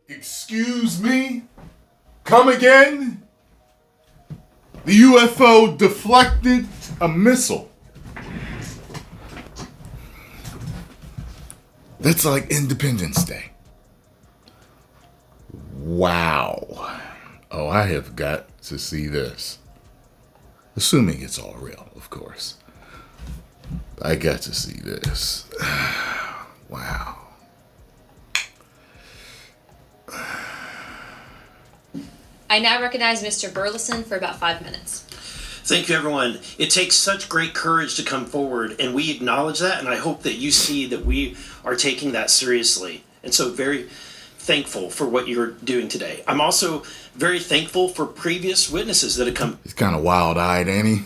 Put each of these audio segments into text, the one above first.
Excuse me? Come again? The UFO deflected a missile. That's like Independence Day. Wow. Oh, I have got to see this. Assuming it's all real, of course. I got to see this. Wow. I now recognize Mr. Burlison for about 5 minutes. Thank you, everyone. It takes such great courage to come forward, and we acknowledge that, and I hope that you see that we are taking that seriously. And so very thankful for what you're doing today. I'm also very thankful for previous witnesses that have come He's kind of wild-eyed, ain't he?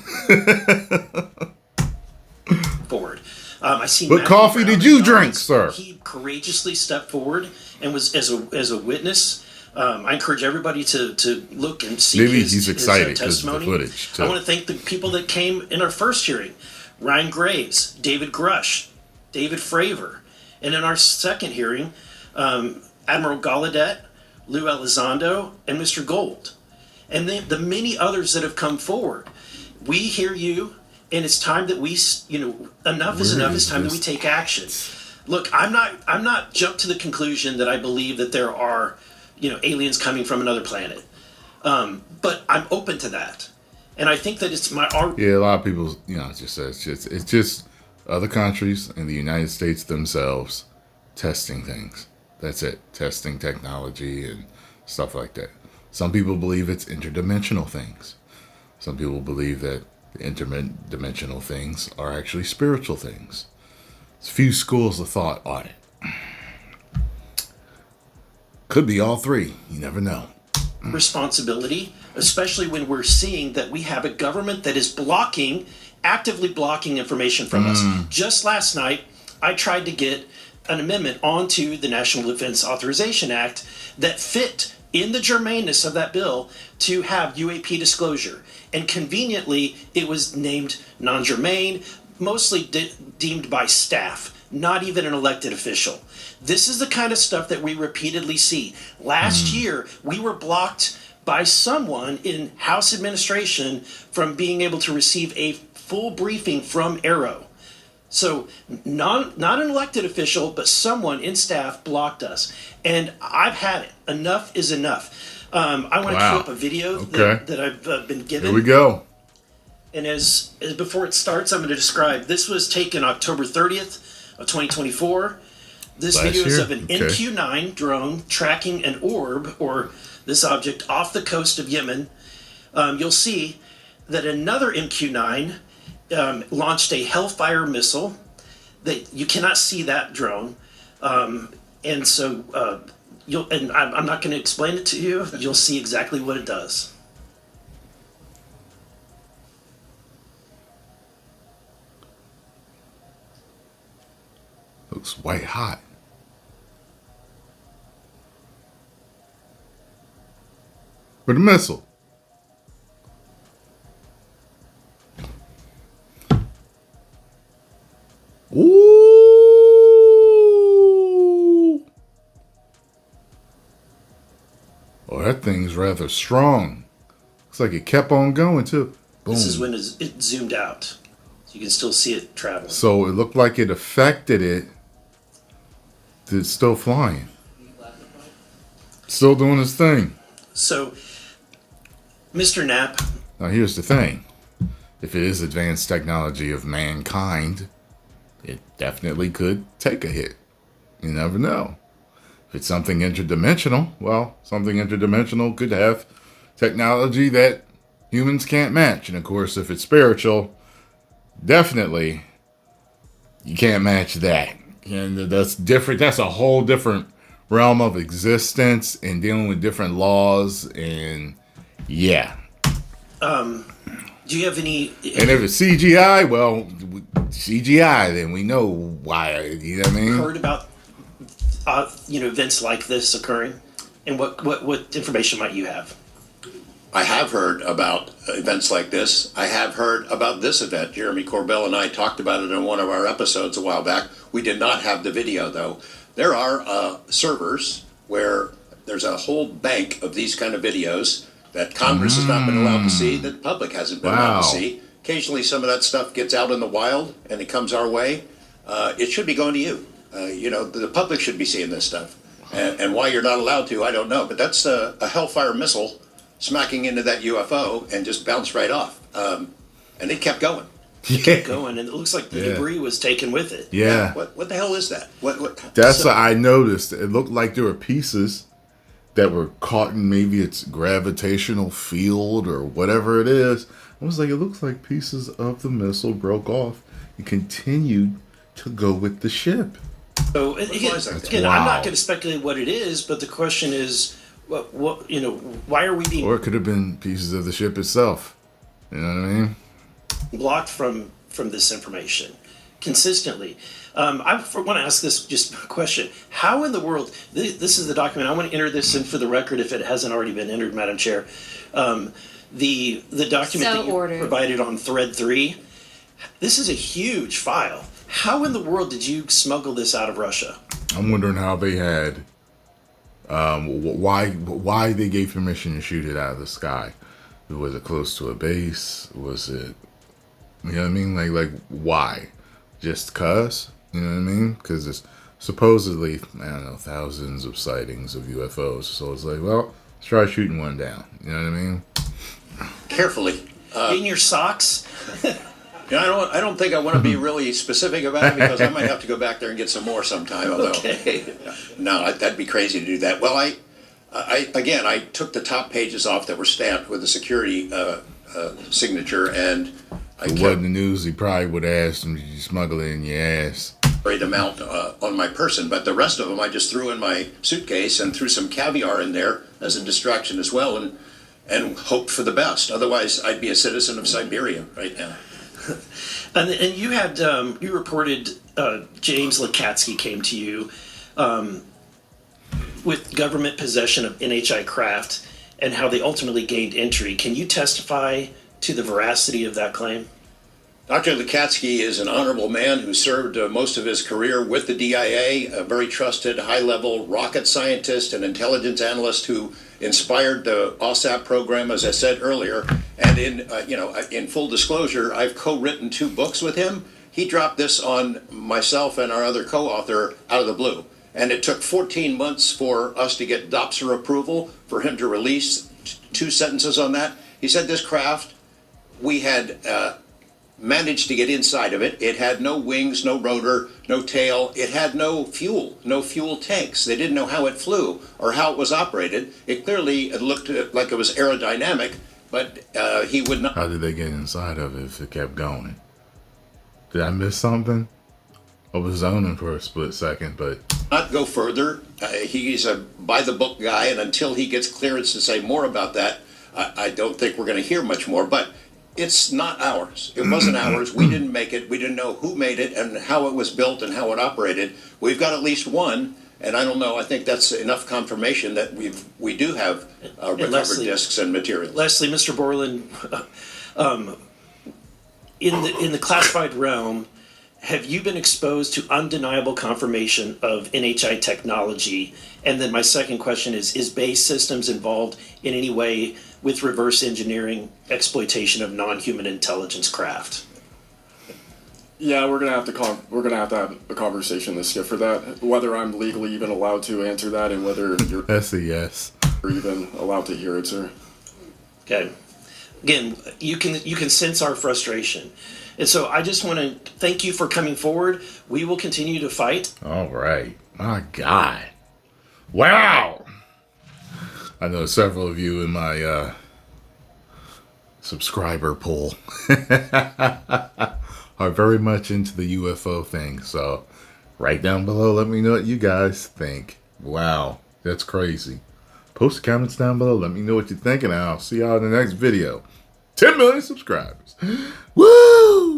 forward. I see. What coffee did you drink, sir? He courageously stepped forward and was as a witness. I encourage everybody to look and see Maybe his, he's excited his because of the testimony. footage, too. I want to thank the people that came in our first hearing: Ryan Graves, David Grush, David Fravor, and in our second hearing, Admiral Gallaudet, Lou Elizondo, and Mr. Gold, and the many others that have come forward. We hear you, and it's time that we, enough is enough. It's time that we take action. Look, I'm not jumped to the conclusion that I believe that there are, aliens coming from another planet. But I'm open to that, and I think that it's Yeah, a lot of people, it's just other countries and the United States themselves testing things. That's it, testing technology and stuff like that. Some people believe it's interdimensional things. Some people believe that the interdimensional things are actually spiritual things. There's a few schools of thought on it. Could be all three. You never know. responsibility, especially when we're seeing that we have a government that is actively blocking information from us. Just last night, I tried to get an amendment onto the National Defense Authorization Act that fit in the germaneness of that bill to have UAP disclosure. And conveniently, it was named non-germane, mostly deemed by staff, not even an elected official. This is the kind of stuff that we repeatedly see. Last year, we were blocked by someone in House administration from being able to receive a full briefing from Arrow. So not an elected official, but someone in staff blocked us. And I've had it. Enough is enough. I want to queue up a video that I've been given. Here we go. And as before it starts, I'm going to describe. This was taken October 30th of 2024. This video is of an MQ-9 drone tracking an orb, or this object, off the coast of Yemen. You'll see that another MQ-9 launched a Hellfire missile. That you cannot see that drone, and so I'm not going to explain it to you. You'll see exactly what it does. Looks white hot. For the missile. Ooh. Oh, that thing's rather strong. Looks like it kept on going too. Boom. This is when it zoomed out. So you can still see it traveling. So it looked like it affected it. It's still flying. Still doing its thing. So, Mr. Knapp. Now here's the thing. If it is advanced technology of mankind, it definitely could take a hit. You never know. If it's something interdimensional, well, something interdimensional could have technology that humans can't match. And of course, if it's spiritual, definitely you can't match that. And that's different. That's a whole different realm of existence and dealing with different laws. And yeah. Do you have any? And if it's CGI, well, CGI, then we know why. You know what I mean? Heard about events like this occurring, and what information might you have? I have heard about events like this. I have heard about this event. Jeremy Corbell and I talked about it in one of our episodes a while back. We did not have the video, though. There are servers where there's there's a whole bank of these kind of videos that Congress has not been allowed to see, that the public hasn't been allowed to see. Occasionally some of that stuff gets out in the wild and it comes our way. It should be going to you. The public should be seeing this stuff. And why you're not allowed to, I don't know. But that's a Hellfire missile smacking into that UFO and just bounced right off. And it kept going. Kept going, and it looks like the debris was taken with it. Yeah. What the hell is that? That's what I noticed. It looked like there were pieces that were caught in maybe its gravitational field or whatever it is. I was like, it looks like pieces of the missile broke off and continued to go with the ship. So again, I'm not going to speculate what it is, but the question is, why are we being Or it could have been pieces of the ship itself. You know what I mean? blocked from this information consistently? I want to ask this just a question. How in the world, this is the document, I want to enter this in for the record if it hasn't already been entered, Madam Chair. The document that you provided on thread 3, this is a huge file. How in the world did you smuggle this out of Russia? I'm wondering how they had, why they gave permission to shoot it out of the sky. Was it close to a base? Was it, you know what I mean? Like why? Just cause? You know what I mean? Because it's supposedly, I don't know, thousands of sightings of UFOs. So it's like, well, let's try shooting one down. You know what I mean? Carefully. In your socks? I don't think I want to be really specific about it because I might have to go back there and get some more sometime. Although, no, that'd be crazy to do that. Well, I took the top pages off that were stamped with the security signature, and if it wasn't the news, he probably would have asked him, did you smuggle it in your ass? Great amount on my person, but the rest of them I just threw in my suitcase and threw some caviar in there as a distraction as well, and hoped for the best. Otherwise, I'd be a citizen of Siberia right now. And you had you reported James Lakatsky came to you with government possession of NHI craft and how they ultimately gained entry. Can you testify to the veracity of that claim? Dr. Lakatsky is an honorable man who served most of his career with the DIA, a very trusted, high-level rocket scientist and intelligence analyst who inspired the OSAP program, as I said earlier. And in full disclosure, I've co-written 2 books with him. He dropped this on myself and our other co-author out of the blue. And it took 14 months for us to get DOPSR approval for him to release 2 sentences on that. He said this craft, we had managed to get inside of it. It had no wings, no rotor, no tail. It had no fuel tanks. They didn't know how it flew or how it was operated. It clearly looked like it was aerodynamic, but he would not. How did they get inside of it if it kept going? Did I miss something? I was zoning for a split second, but not go further. He's a by-the-book guy, and until he gets clearance to say more about that, I don't think we're going to hear much more. But it's not ours. It wasn't ours. We didn't make it. We didn't know who made it and how it was built and how it operated. We've got at least one, and I don't know. I think that's enough confirmation that we do have recovered discs and materials. Leslie, Mr. Borland, in the classified realm, have you been exposed to undeniable confirmation of NHI technology? And then my second question is Base Systems involved in any way with reverse engineering exploitation of non-human intelligence craft? Yeah, we're gonna have to have a conversation this year for that. Whether I'm legally even allowed to answer that, and whether you're that's a yes. Or even allowed to hear it, sir. Okay. Again, you can sense our frustration. And so I just want to thank you for coming forward. We will continue to fight. All right. My God. Wow. I know several of you in my subscriber pool are very much into the UFO thing. So right down below, let me know what you guys think. Wow. That's crazy. Post the comments down below. Let me know what you're thinking. And I'll see y'all in the next video. 10 million subscribers. Woo!